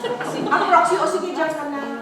Ang proxy, o sige, dyan ka na.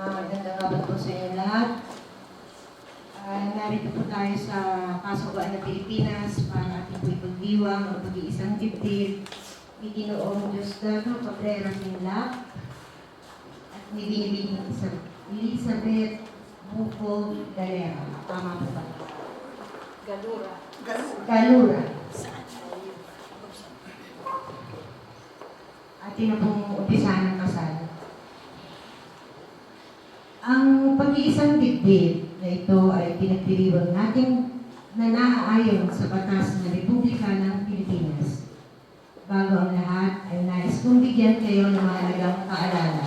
Magandang hapon po sa inyo lahat. Narito po tayo sa Kasugaan ng Pilipinas para ating po ipagdiwang ang pag-iisang dibdib ni Ginoong Diosdado Cabrera Minlac at ni Binibining Elizabeth Buko Galera. Tama po ba? Galura. Atin na pong umpisahan ng kasal. Ang pag-iisang dibdib na ito ay pinagdiriwang natin na naaayon sa batas ng Republika ng Pilipinas. Bago ang lahat ay nais kong bigyan kayo ng mahalagang paalala.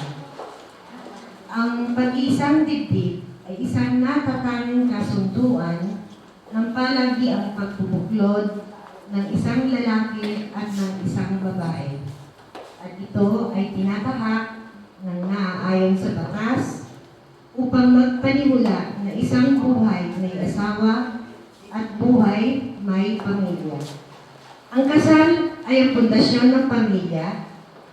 Ang pag-iisang dibdib ay isang natatanging kasunduan ng palagi ang pagbubuklod ng isang lalaki at ng isang babae. At ito ay tinatahak ng naaayon sa batas upang magpaniwala na isang buhay may asawa at buhay may pamilya. Ang kasal ay ang pundasyon ng pamilya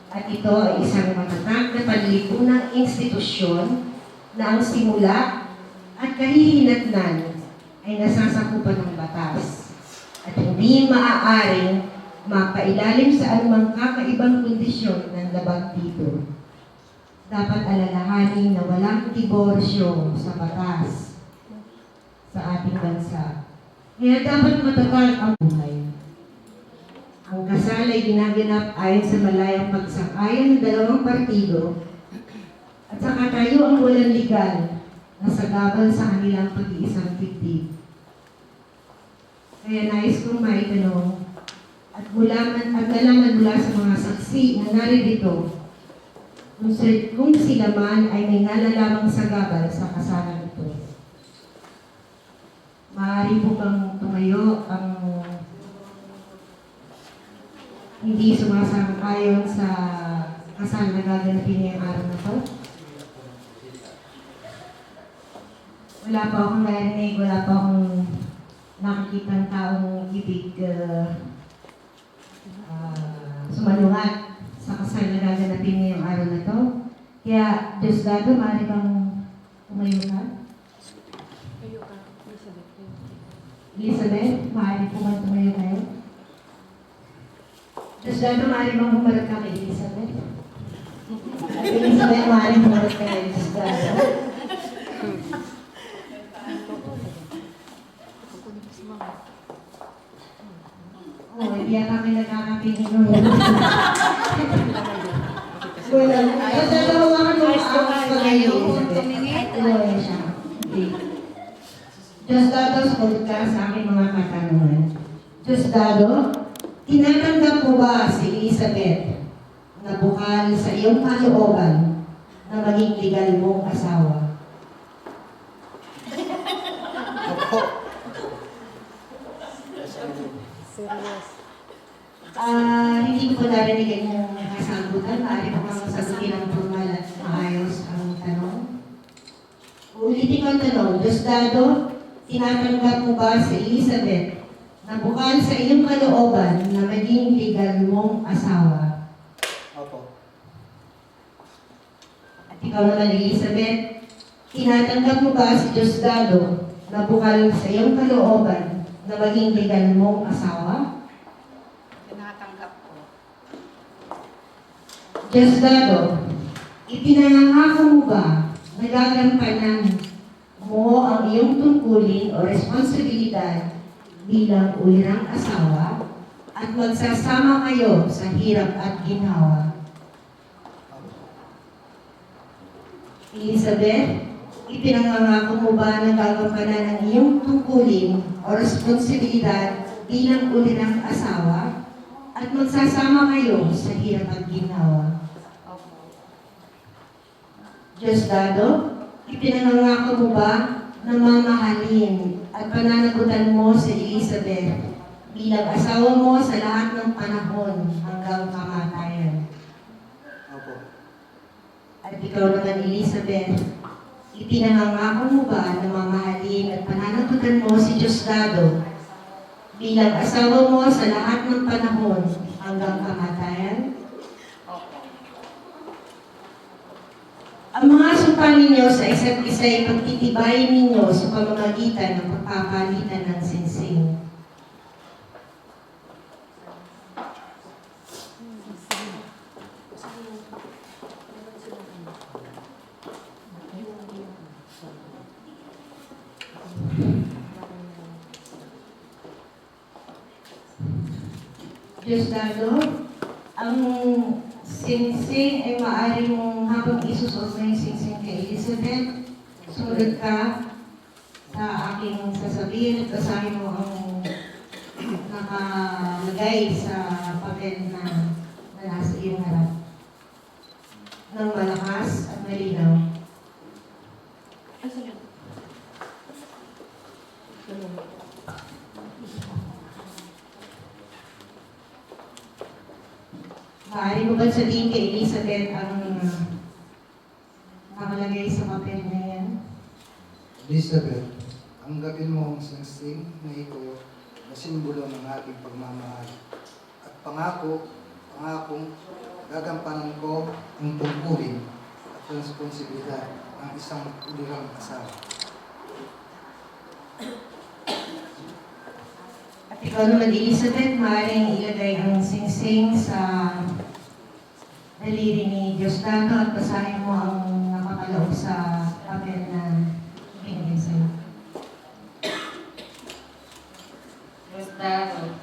at ito ay isang matatag na panlipunang institusyon na ang simula at kahihinatnan ay nasasakupan ng batas at hindi maaaring mapailalim sa anumang kakaibang kondisyon ng labag dito. Dapat alalahanin na walang diborsyo sa batas sa ating bansa. Kaya dapat matatag ang buhay. Ang kasal ay ginaganap ayon sa malayang pagsang-ayon ng dalawang partido at saka tayo ang walang legal na sagabal sa kanilang pag-iisang dibdib. Kaya nais kong maitanong at nalaman mula sa mga saksi na naririto kung sila man ay may nalalamang sagabal sa kasalan ito. Maaari po bang tumayo ang hindi sumasang-ayon sa kasal na gaganapin ngayong araw na ito? Wala pa akong narinig, wala pa akong nakikitang taong ibig sumaluhat sa kasal na gaganapin ngayong araw na ito. Kaya, Diosdado, maaari bang tumayo ka? Elizabeth, maaari po bang tumayo kayo? Diosdado, maaari bang humarap ka kay Elizabeth? At Elizabeth, maaari humarap ka kay Diosdado? Hindi yata kayo nagkakapingin nun. Wala. Kasi hawakan mo ang pag-ayaw. Diosdado, sagot ka sa aking mga katanungan. Diosdado, tinatanggap mo ba si Elizabeth na bukal sa iyong kalooban na maging legal mong asawa? Hindi ko narinig ang iyong kasagutan. Maaari po kang sagutin ang formal at maayos ang tanong. Ulitin ko ang tanong. Diosdado, tinatanggap mo ba si Elizabeth na bukal sa iyong kalooban na maging legal mong asawa? Opo. At ikaw naman, Elizabeth, tinatanggap mo ba si Diosdado na bukal sa iyong kalooban na maging legal mong asawa? Tinatanggap ko. Diosdado, ipinangangako mo ba na gagampanan mo ang iyong tungkulin o responsibilidad bilang ulirang asawa at magsasama kayo sa hirap at ginhawa? Elizabeth, ipinangangako mo ba na gagampanan ang iyong tungkulin o responsibilidad bilang ulirang asawa at magsasama kayo sa hirap at ginhawa. Opo. Diosdado, ipinangangako mo ba na mamahalin at pananagutan mo si Elizabeth bilang asawa mo sa lahat ng panahon hanggang kamatayan? Opo. At ikaw naman, Elizabeth, ipinangangako mo ba na mamahalin at pananagutan mo si Diosdado bilang asawa mo sa lahat ng panahon hanggang kamatayan? Opo. Ang mga sumpa ninyo sa isa't isa ay pagtitibayin ninyo sa pamamagitan ng pagpapalitan ng singsing. Diosdado, ang singsing ay maaari mong habang isusuot mo yung singsing kay Elizabeth, sumunod ka sa aking sasabihin at basahin mo ang nakalagay sa papel na nasa iyong harap ng malakas at malinaw. Maaari mo ba sabihin kay Elizabeth ang nakalagay sa papel na yan? Elizabeth, tanggapin mo ang singsing na ito na simbolo ng aking pagmamahal. At pangakong gagampanan ko ang tungkulin at responsibilidad ng isang ulirang asawa. At ikaw naman, Elizabeth, maaaring ilagay ang singsing sa daliri ni Diosdado at basahin mo ang nakapaloob sa papel na binigay sa'yo. Diosdado,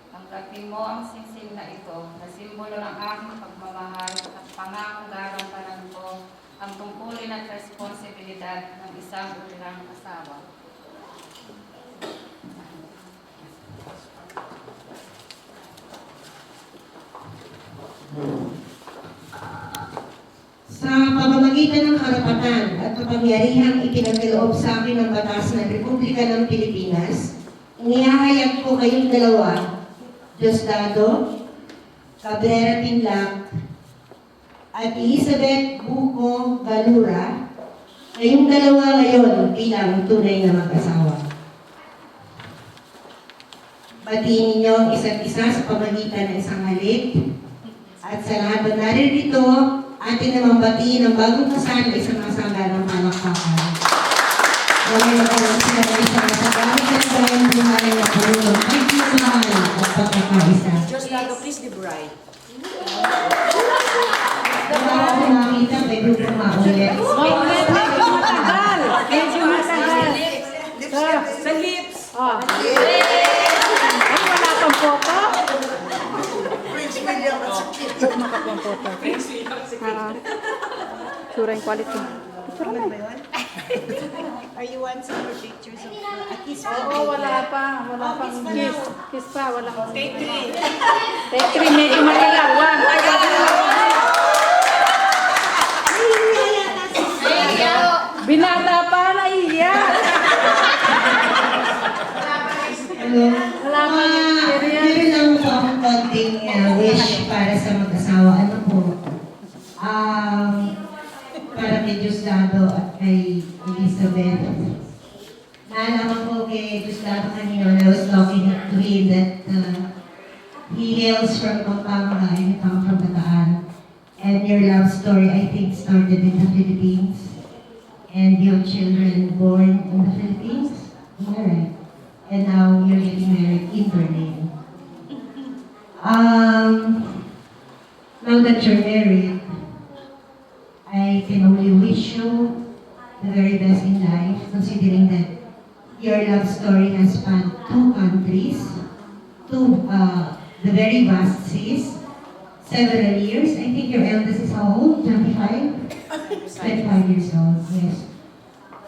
tanggapin mo ang singsing na ito na simbolo ng aking pagmamahal at pangakong gagampanan ko ang tungkulin at responsibilidad ng isang ulirang asawa. Sa pamamagitan ng karapatan at kapangyarihang ipinagkaloob sa akin ng batas ng Republika ng Pilipinas, inihahayag ko kayong dalawa, Diosdado, Cabrera Pinlac, at Elizabeth Buko Galura, kayong dalawa ngayon bilang tunay na mag-asawa. Batiin ninyo ang isa't isa sa pamamagitan ng isang halik, at sa lahat ng naririto, atin namang batiin ang bagong kasal ay isang masaga ng palakpakan. Gawin na pala sila ng isang masagamit ng gawin buhay na pulong ay kinamahal at pagkakaisa. Diosdado, please the bride. Wala akong makita, may grupong maulit. Matagal! Medyo matagal. Sa lips. Oh. Ay, wala pang photo? Prince William at sa kid. Maka pang photo. Prince William at sa kid. Sura yung quality. Picture mo. Are you want some more pictures of a kiss? Oo, wala pa. Wala pang kiss. Kiss pa, wala pang. Take three. Take 3, medyo matagal. 1. Binata pa, naiiyak. Wala pa experience. Meron lang po akong konting wish para sa mag-asawa. Ano po? Para kay Diosdado at kay Elizabeth. Naalaman ko kay Diosdado kanina when I was talking to him that he hails from Pampanga and you come from Bataan. And your love story, I think, started in the Philippines. And your children born in the Philippines. Am I right? And now you're getting married in Berlin. Now that you're married, I can only wish you the very best in life, considering that your love story has spanned 2 countries, the very vast seas, several years. I think your eldest is how old? 25? 25 years old, yes.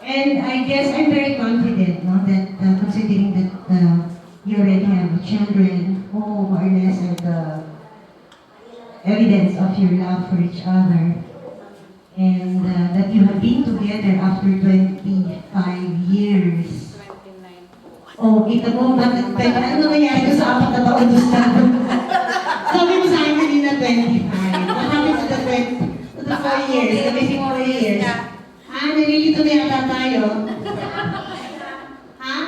And I guess I'm very confident, no, that considering that you already have children who more or less are the evidence of your love for each other. And that you have been together after 25 years. 29 po. Oh, kita mo, bakit ano nangyari ko sa 4 na taon doon sa sabi mo sa akin kanina 25. What happened to the 4 years, the basic 4 years? Nalilito na yata tayo. Ha?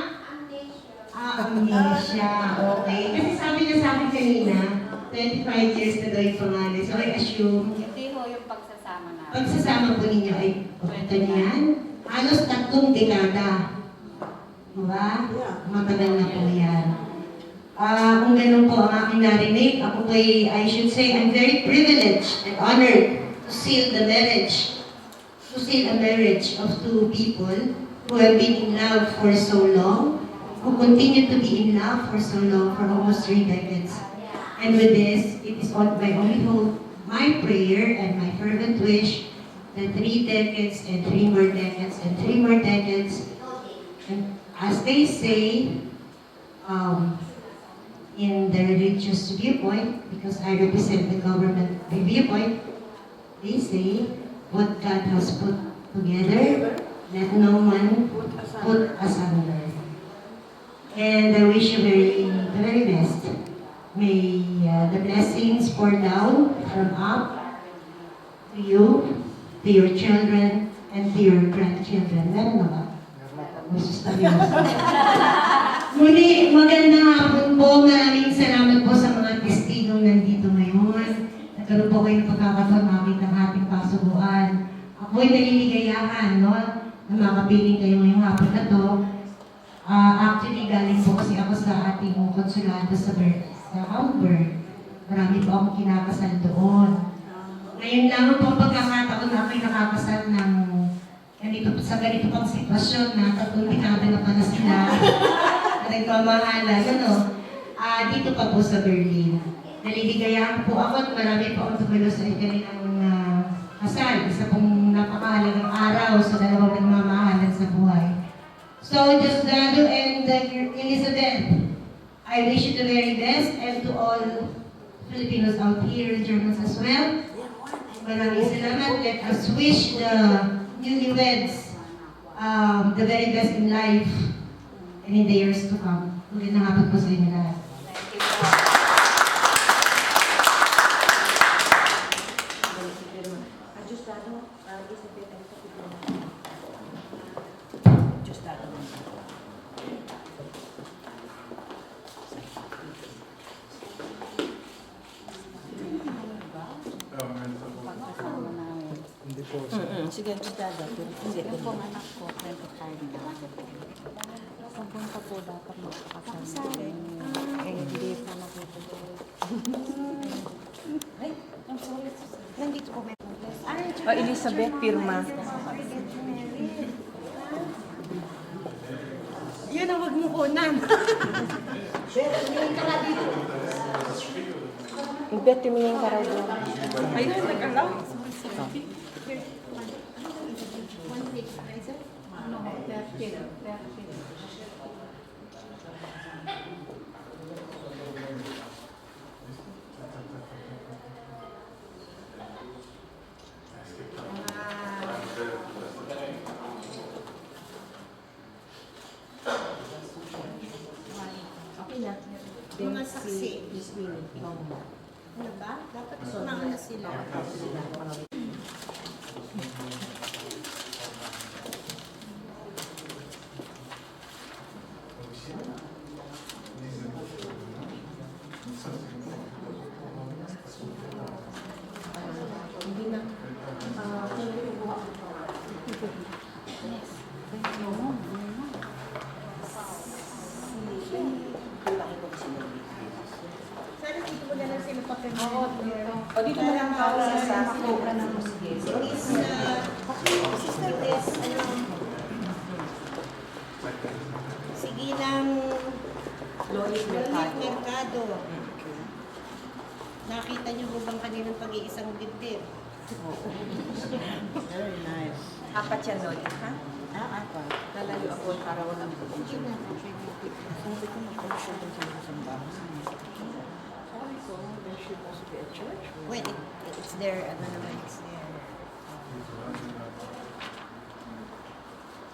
Amnesia. Okay. Kasi sabi niya sa akin kanina, 25 years na daw yung pangalan. So I assume, Hindi ho yung pagsasama namin. pagsasama po ninyo ay pagkita niyan, halos 3 dekada. Diba? Matagal na po yan. Kung ganun po ang aking narinig, ako po I should say, I'm very privileged and honored to seal the marriage. To seal a marriage of 2 people who have been in love for so long, who continue to be in love for so long, for almost 3 decades. And with this, it is my only hope, my prayer and my fervent wish that 3 decades and 3 more decades and 3 more decades, and as they say, in the religious viewpoint, because I represent the government viewpoint, they say, what God has put together, let no one put asunder. And I wish you the very best. May the blessings pour down from up to you, to your children, and to your grandchildren. Meron na ba? Muli, magandang hapon po. Maraming salamat po sa mga testigong nandito ngayon. Nagkaroon po kayo ng pagkakataon makita ang ating pasubuan. Ako'y naliligayahan, no? Na makapiling kayo ngayong hapon na to. Actually, galing po kasi ako sa ating konsulado sa Hamburg. Marami po akong kinakasal doon. Ngayon lang po ang pagkakataon na ako'y nakakasal ng sa ganito pang sitwasyon na 3 dekada na pala sila na nagmamahala, dito pa po sa Berlin. Naliligayahan po ako at marami po akong tumalo sa kanilang kasal. Isa pong napakahalagang araw sa 2 nagmamahalan sa buhay. So, Diosdado and Elizabeth, I wish you the very best, and to all Filipinos out here, Germans as well. Maraming salamat. Let us wish the newlyweds the very best in life and in the years to come. Magandang hapon po sa inyo lahat. Thank you po. Hindi po. Sige, Diosdado. Hindi. Yung pong anak ko, 25 na. Pupunta po dapat makakasal. Hindi pa nakituloy. Ay, I'm sorry. Nandito po may Elizabeth, pirma. Yun ang wag mo kunan. Ibet, tumingin ka raw doon. Ayun, nag-allow. Okay na. Mga saksi. Ano ba? Dapat sumama na sila. Hindi na. Sana dito mo na lang sila papel. Oo, dito. O dito mo lang ako sa makuha ng sige. Sister is, sige lang Lolit Mercado. Nakita niyo po bang kaninang pag-iisang dibdib? Very nice. Apat yan, Lolit, ha? Apa? Lalayo ako para walang Sabi ko na, pwede. Sabi ko na, pwede siya dun sa isang bahay. Wait, it's there, ano naman, it's there.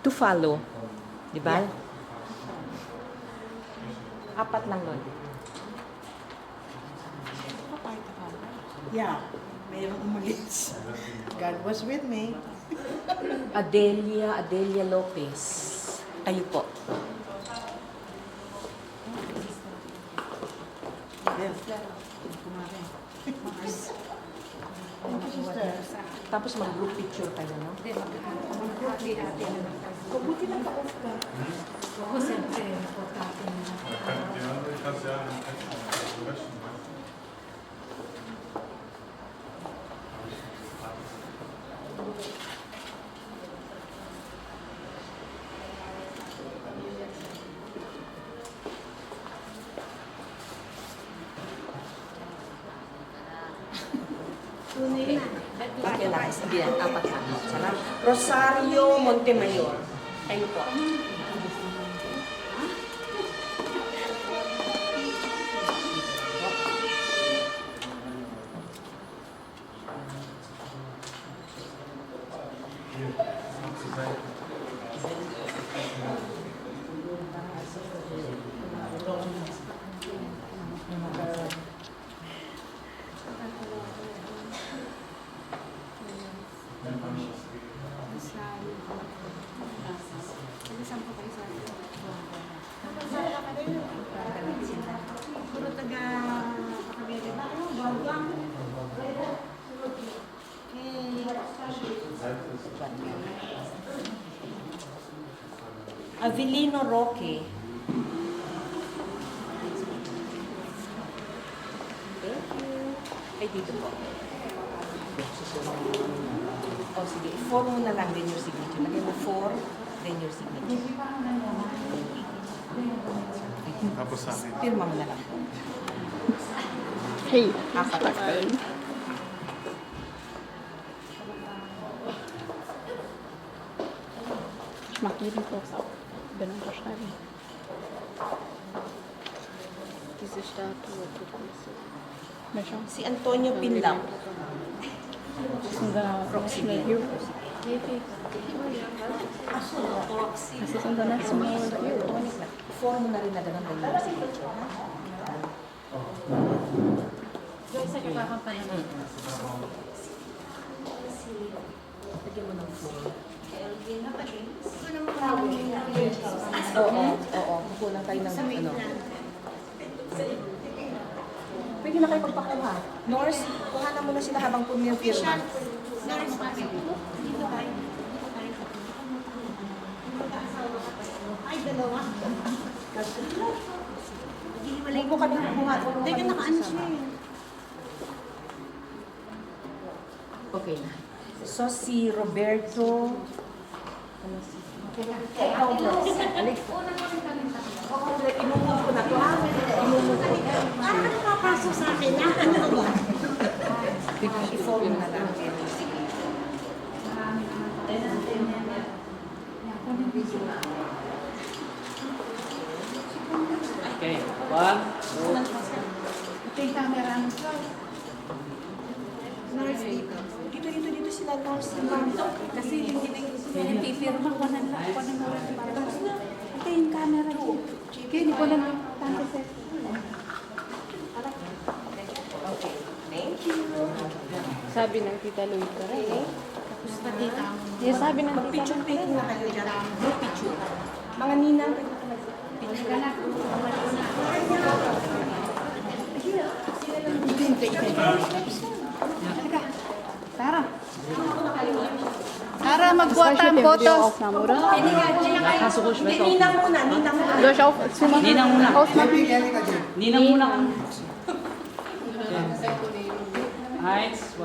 To follow. Di ba? Apat lang nun. Yeah, mayroong umalis. God was with me. Adelia Lopez. Kayo po. Tapos mag-group picture kayo, no? Kabuti lang ka-off ka. Oo, siyempre, importante na. Die andere kannst du ja löschen. Okay lang. Sige, apat lang. Salamat. Rosario Montemayor. Kayo po. Puro taga Pakabili ba? Ano? Bawang. Avelino Roque. Thank you. Ay, dito po. O, sige. 4 mo na lang, then your signature. Lagay mo 4, then your signature. Tapos sa akin. Pirma mo na lang po. Hey, Apat. Makirin ko sa ganun stellen. Diese Statue tut mir so. Mesha. Si Antonio Pinlaw. Sind da schnell hier. Das ist unser nächstes Mal hier. 4 mo na rin na ganun, then your signature. Ha? Lagyan mo ng 4. Oo. Kulang tayo ng ano. Pwede na kayo magpakuha. Norse, kuha na muna sila habang pumipirma. Ay, dalawa. Huwag mo kami kuha. Teka, naka-ano siya eh. Okay na. So, si Roberto... Ano si... Ikaw, Norse. Alik. Imumove ko na to. Imumove ko. Parang nakapasok sa akin na. Ano ba? I-form mo na lang. Okay, 1, 2, Ito yung camera. Norse, dito sila, Norse. Kasi hindi pipirma ko na lang. Ito yung camera ko. Kaya hindi ko lang tante set. Okay. Thank you. Sabi ng Tita Luisa. Okay. Yes, sabi ng Tita Picture-taking na kayo dyan. No picture. Mga ninang, picture ka na. Tara. Tara, magkuha tayong photos. Ninang muna. Durch auf Zimmer. Ninang muna. Ausmachen. Ninang muna. 1, 2,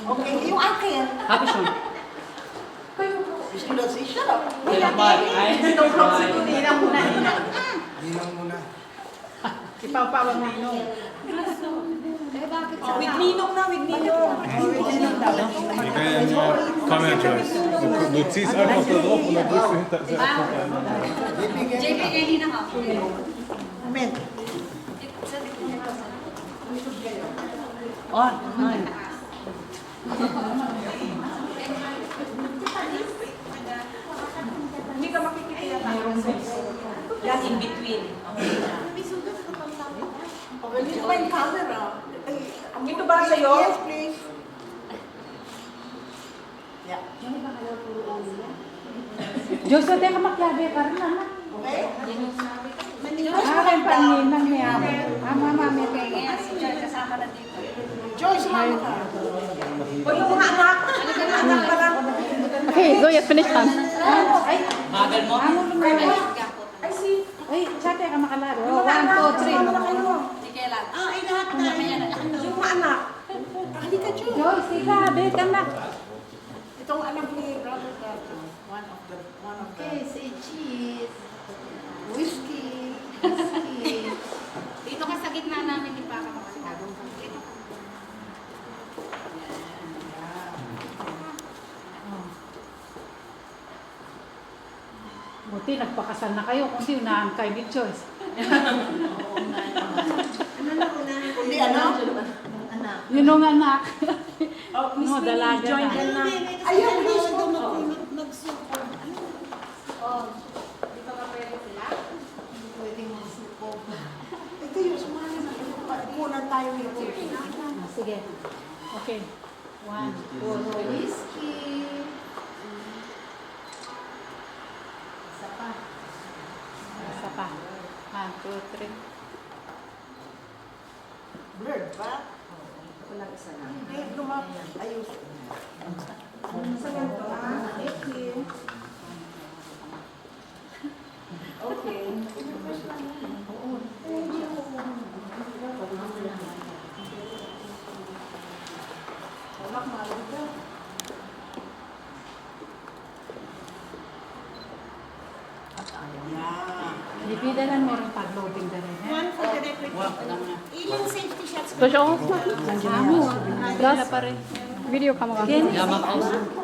Okay, yung akin. Habe ich schon. Gusto na siya. Ja, nochmal. 1, 2, Ninang muna. Ninang muna. Ipapawang Ninong. With Ninong na, with Ninong. Egal, ja, komm her, Joyce. Du ziehst einfach da drauf und dann gehst du hinter. JP, hindi na nga. Amen. On. On. Hindi ka makikita yan. Yan, in between. Dito ba yung camera? Dito ba sa'yo? Yes, please. Yeah. Diyos, tayo ka maklabe ka rin naman. Okay? Akin pa ninang niya. Mami, Kasama na dito. Joy, sumama ka. O yung mga anak. Anak pa lang. Okay, Zoya, finish them. Ay, Bagal mo? Ay, si. ay, sa tayo ka makalaro. Yung mga 1, anak. 2, 3. Sumama na kayo. Sige lang. Ay, lahat na. Yung mga anak. Halika, Joy. Joyce, ikaw, bit ka na. Itong anak ni Brother Gato. One of the. Okay, say cheese. Whiskey. Dito ka sa gitna namin, di pa ka makasagado. Dito ka. Buti, nagpakasal na kayo. Kung di, unahan kayo ni Joyce. Hindi, ano? Yun ang anak. Oh, Miss No, Minnie, dalaga join na. ka na. Ayun, please. Nagsuko. Oh, dito ka pwede sila? Pwedeng magsuko. Ito yung sumali na. Muna tayo yung Sige. Okay. 1, 2, 3. whiskey. Isa pa. 1, 2, 3. Blurred ba? Walang isa lang. Hindi, ayos. Sa ganito, okay. Okay. Wala ka malita. Lipidanan mo rin pag-loading na rin. One for the record. Ilang safety shots ba? Special? Amo. Plus, video camera. Yaman ako.